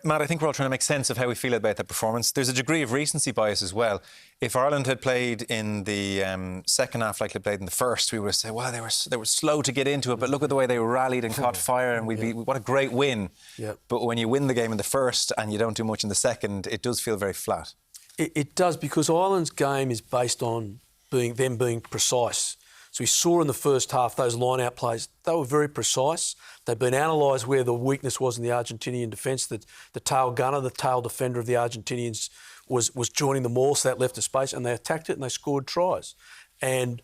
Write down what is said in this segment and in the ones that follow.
Matt, I think we're all trying to make sense of how we feel about that performance. There's a degree of recency bias as well. If Ireland had played in the second half like they played in the first, we would have said, well, they were slow to get into it, but look at the way they rallied and caught fire, and what a great win. Yep. But when you win the game in the first and you don't do much in the second, it does feel very flat. It does, because Ireland's game is based on them being precise. So we saw in the first half those line-out plays, they were very precise. They'd been analysed where the weakness was in the Argentinian defence. The tail gunner, the tail defender of the Argentinians was joining the maul, so that left a space, and they attacked it and they scored tries. And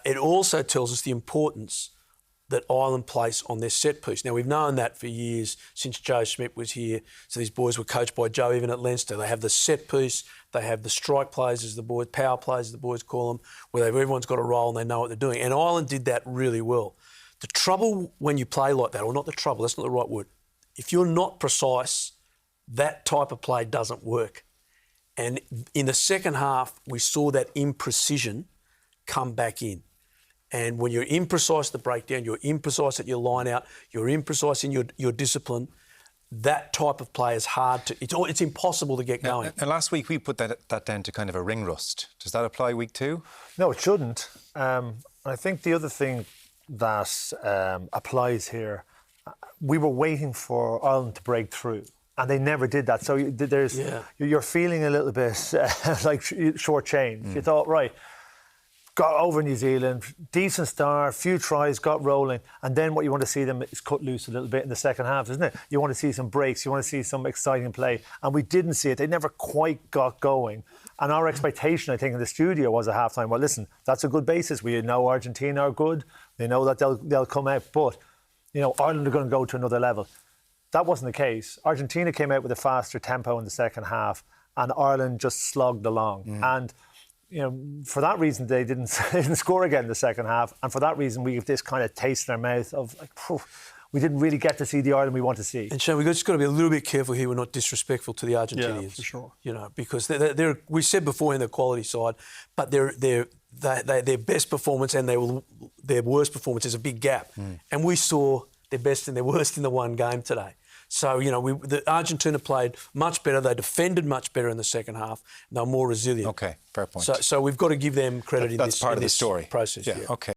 it also tells us the importance that Ireland place on their set piece. Now, we've known that for years since Joe Schmidt was here. So these boys were coached by Joe even at Leinster. They have the set piece, they have the strike plays, as the boys, power plays, as the boys call them, where everyone's got a role and they know what they're doing. And Ireland did that really well. The trouble when you play like that, or not the trouble, that's not the right word. If you're not precise, that type of play doesn't work. And in the second half, we saw that imprecision come back in. And when you're imprecise at the breakdown, you're imprecise at your line out, you're imprecise in your discipline, that type of play is hard to... It's impossible to get going. And last week we put that down to kind of a ring rust. Does that apply week 2? No, it shouldn't. I think the other thing that applies here, we were waiting for Ireland to break through, and they never did that. So you're feeling a little bit like shortchanged. You thought, right, got over New Zealand, decent start, few tries, got rolling, and then what you want to see them is cut loose a little bit in the second half, isn't it? You want to see some breaks, you want to see some exciting play, and we didn't see it. They never quite got going. And our expectation, I think, in the studio was at half-time, well, listen, that's a good basis. We know Argentina are good. They know that they'll come out, but, you know, Ireland are going to go to another level. That wasn't the case. Argentina came out with a faster tempo in the second half, and Ireland just slogged along. And you know, for that reason, they didn't score again in the second half. And for that reason, we have this kind of taste in our mouth of, like, we didn't really get to see the Ireland we want to see. And Shane, we've just got to be a little bit careful here we're not disrespectful to the Argentinians. Yeah, for sure. You know, because they're we said before in the quality side, but their best performance and their worst performance is a big gap. And we saw their best and their worst in the one game today. So, you know, the Argentina played much better. They defended much better in the second half. And they were more resilient. OK, fair point. So we've got to give them credit in this, that's part of the story. Process. Yeah, OK.